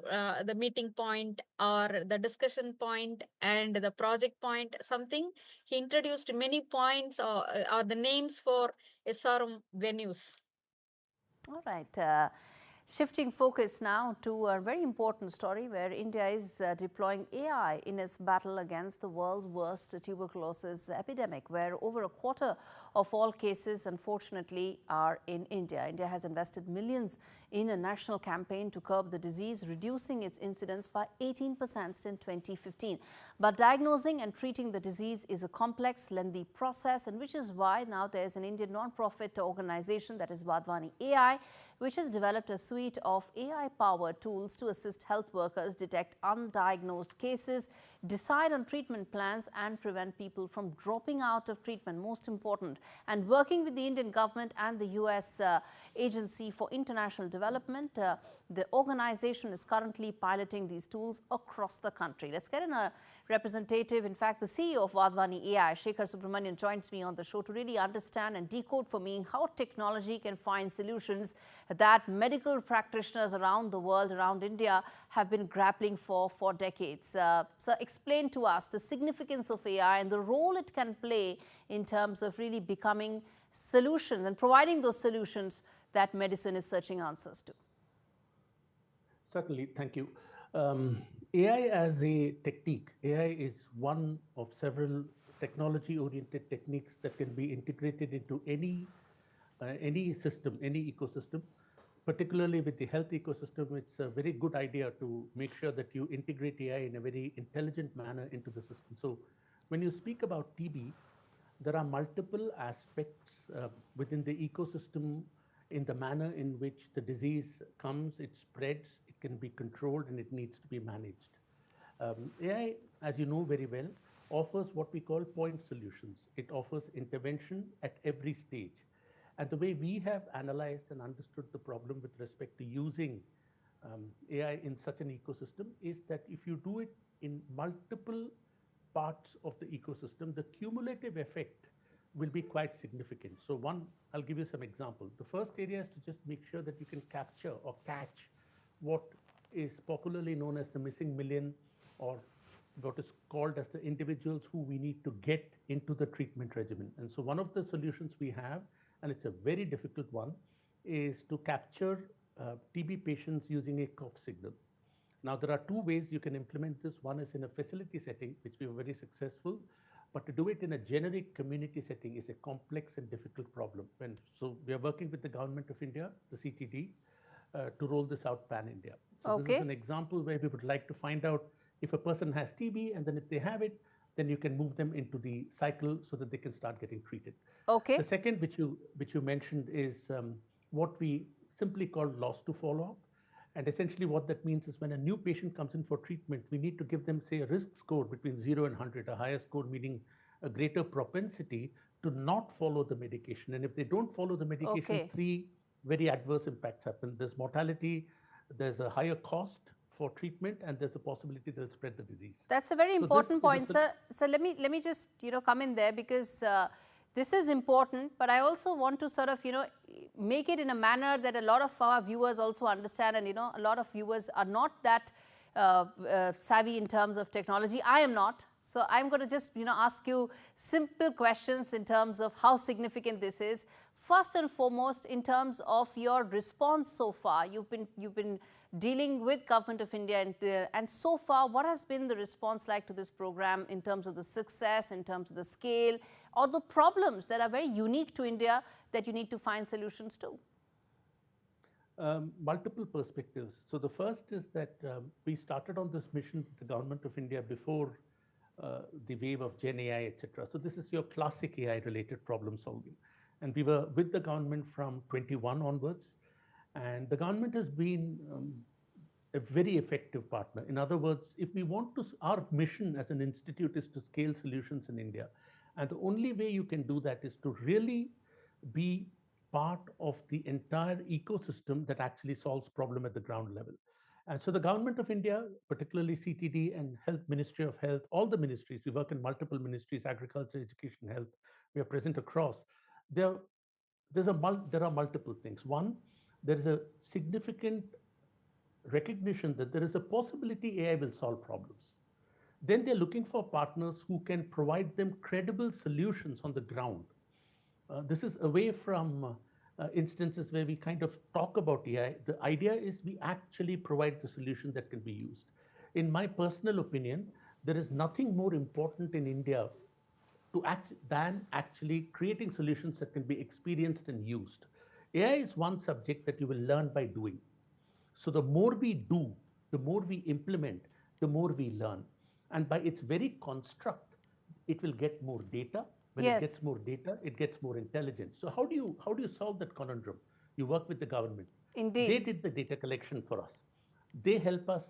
the meeting point or the discussion point and the project point, something. He introduced many points or the names for SRM venues. All right. Shifting focus now to a very important story where India is deploying AI in its battle against the world's worst tuberculosis epidemic, where over a quarter of all cases, unfortunately, are in India. India has invested millions in a national campaign to curb the disease, reducing its incidence by 18% since 2015. But diagnosing and treating the disease is a complex, lengthy process, and which is why now there is an Indian non-profit organization, that is Wadhwani AI, which has developed a suite of AI-powered tools to assist health workers detect undiagnosed cases, decide on treatment plans, and prevent people from dropping out of treatment, most important. And working with the Indian government and the US Agency for International Development, the organization is currently piloting these tools across the country. Let's get in a representative, in fact, the CEO of Wadhwani AI, Shekhar Subramanian, joins me on the show to really understand and decode for me how technology can find solutions that medical practitioners around the world, around India, have been grappling for decades. So explain to us the significance of AI and the role it can play in terms of really becoming solutions and providing those solutions that medicine is searching answers to. Certainly, thank you. AI as a technique, AI is one of several technology-oriented techniques that can be integrated into any system, any ecosystem. Particularly with the health ecosystem, it's a very good idea to make sure that you integrate AI in a very intelligent manner into the system. So when you speak about TB, there are multiple aspects within the ecosystem in the manner in which the disease comes, it spreads, it can be controlled, and it needs to be managed. AI, as you know very well, offers what we call point solutions. It offers intervention at every stage. And the way we have analyzed and understood the problem with respect to using AI in such an ecosystem is that if you do it in multiple parts of the ecosystem, the cumulative effect will be quite significant. So I'll give you some examples. The first area is to just make sure that you can capture or catch what is popularly known as the missing million, or what is called as the individuals who we need to get into the treatment regimen. And so one of the solutions we have, and it's a very difficult one, is to capture TB patients using a cough signal. Now, there are two ways you can implement this. One is in a facility setting, which we were very successful, but to do it in a generic community setting is a complex and difficult problem. So we are working with the Government of India, the CTD, to roll this out pan-India. So this is an example where we would like to find out if a person has TB, and then if they have it, then you can move them into the cycle so that they can start getting treated. Okay. The second, which you mentioned, is what we simply call loss to follow-up. And essentially what that means is when a new patient comes in for treatment, we need to give them, say, a risk score between 0 and 100, a higher score meaning a greater propensity to not follow the medication. And if they don't follow the medication, three very adverse impacts happen. There's mortality, there's a higher cost for treatment, and there's a possibility they'll spread the disease. That's a very important point, sir. So let me just come in there, because this is important, but I also want to sort of make it in a manner that a lot of our viewers also understand, and a lot of viewers are not that savvy in terms of technology. I am not. So I'm going to just ask you simple questions in terms of how significant this is. First and foremost, in terms of your response so far, you've been dealing with Government of India, and so far, what has been the response like to this program in terms of the success, in terms of the scale, or the problems that are very unique to India that you need to find solutions to? Multiple perspectives. So the first is that we started on this mission with the Government of India before the wave of Gen AI, etc. So this is your classic AI-related problem solving. And we were with the government from 21 onwards. And the government has been a very effective partner. In other words, if we want to, our mission as an institute is to scale solutions in India. And the only way you can do that is to really be part of the entire ecosystem that actually solves problem at the ground level. And so the government of India, particularly CTD and Health, Ministry of Health, all the ministries, we work in multiple ministries, agriculture, education, health, we are present across. There are multiple things. One, there is a significant recognition that there is a possibility AI will solve problems. Then they're looking for partners who can provide them credible solutions on the ground. This is away from instances where we kind of talk about AI. The idea is we actually provide the solution that can be used. In my personal opinion, there is nothing more important in India than actually creating solutions that can be experienced and used. AI is one subject that you will learn by doing. So the more we do, the more we implement, the more we learn. And by its very construct, it will get more data. When it gets more data, it gets more intelligence. So how do you solve that conundrum? You work with the government. Indeed. They did the data collection for us. They help us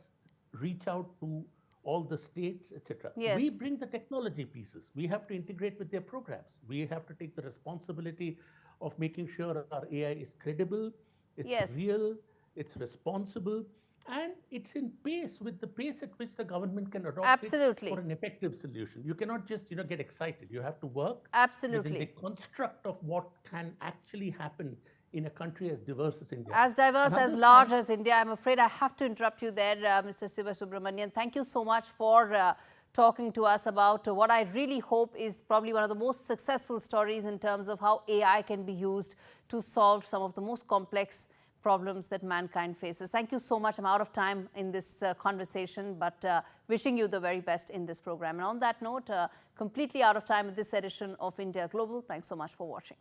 reach out to all the states, etc. Yes. We bring the technology pieces. We have to integrate with their programs. We have to take the responsibility of making sure our AI is credible, it's real, it's responsible, and it's in pace with the pace at which the government can adopt it for an effective solution. You cannot just get excited. You have to work within the construct of what can actually happen in a country as diverse as India. As diverse, as large as India. I'm afraid I have to interrupt you there, Mr. Siva Subramanian. Thank you so much for talking to us about what I really hope is probably one of the most successful stories in terms of how AI can be used to solve some of the most complex problems that mankind faces. Thank you so much. I'm out of time in this conversation, but wishing you the very best in this program. And on that note, completely out of time with this edition of India Global. Thanks so much for watching.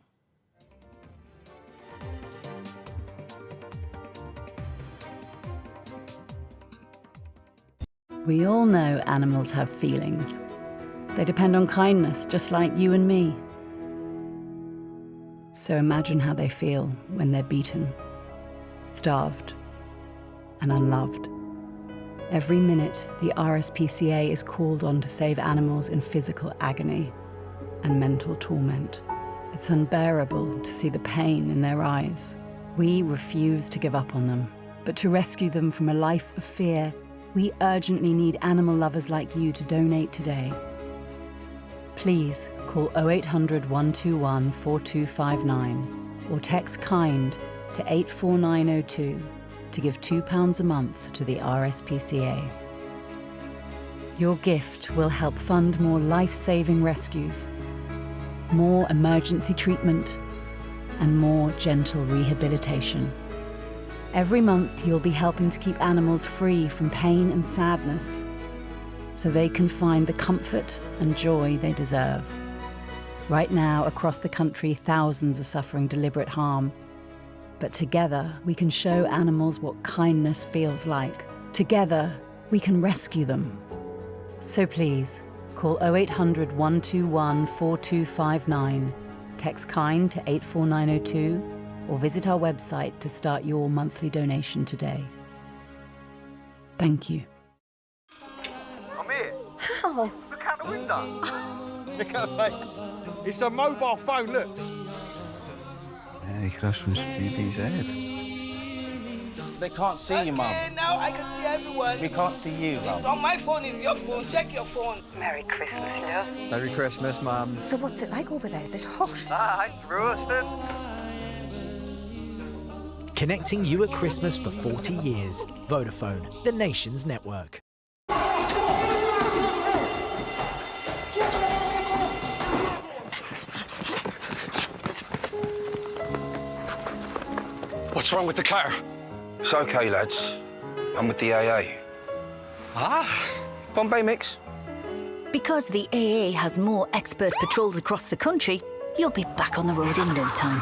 We all know animals have feelings. They depend on kindness, just like you and me. So imagine how they feel when they're beaten, starved, and unloved. Every minute, the RSPCA is called on to save animals in physical agony and mental torment. It's unbearable to see the pain in their eyes. We refuse to give up on them, but to rescue them from a life of fear, we urgently need animal lovers like you to donate today. Please call 0800 121 4259 or text KIND to 84902 to give £2 a month to the RSPCA. Your gift will help fund more life-saving rescues, more emergency treatment, and more gentle rehabilitation. Every month, you'll be helping to keep animals free from pain and sadness, so they can find the comfort and joy they deserve. Right now, across the country, thousands are suffering deliberate harm. But together, we can show animals what kindness feels like. Together, we can rescue them. So please, call 0800 121 4259, text KIND to 84902, or visit our website to start your monthly donation today. Thank you. I'm here. How? Look out the window. Look out, mate. It's a mobile phone, look. Yeah, he crashed from his baby's head. They can't see you, Mum. Now I can see everyone. We can't see you, Mum. It's not my phone, it's your phone. Check your phone. Merry Christmas, love. Merry Christmas, Mum. So what's it like over there? Is it hot? Ah, it's roasting. Connecting you at Christmas for 40 years. Vodafone, the nation's network. What's wrong with the car? It's okay, lads. I'm with the AA. Ah, Bombay mix. Because the AA has more expert patrols across the country, you'll be back on the road in no time.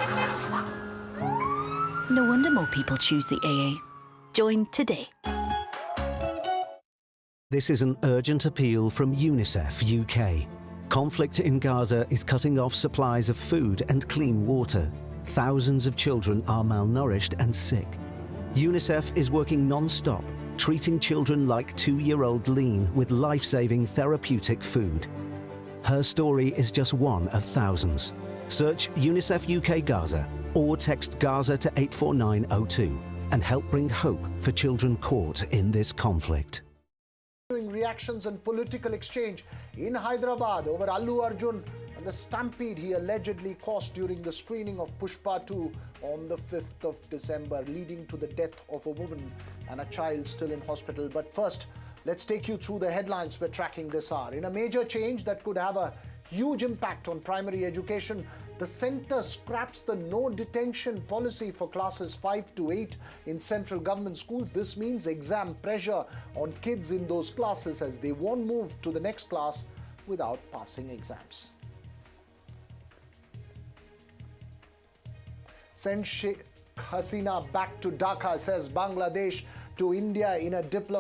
No wonder more people choose the AA. Join today. This is an urgent appeal from UNICEF UK. Conflict in Gaza is cutting off supplies of food and clean water. Thousands of children are malnourished and sick. UNICEF is working non-stop, treating children like 2-year-old Lean with life-saving therapeutic food. Her story is just one of thousands. Search UNICEF UK Gaza or text Gaza to 84902. and help bring hope for children caught in this conflict. Reactions and political exchange in Hyderabad over Allu Arjun and the stampede he allegedly caused during the screening of Pushpa 2 on the 5th of December, leading to the death of a woman and a child still in hospital. But first, let's take you through the headlines we're tracking this hour. In a major change that could have a huge impact on primary education, the centre scraps the no detention policy for classes 5 to 8 in central government schools. This means exam pressure on kids in those classes as they won't move to the next class without passing exams. Send Sheikh Hasina back to Dhaka, says Bangladesh to India in a diplomatic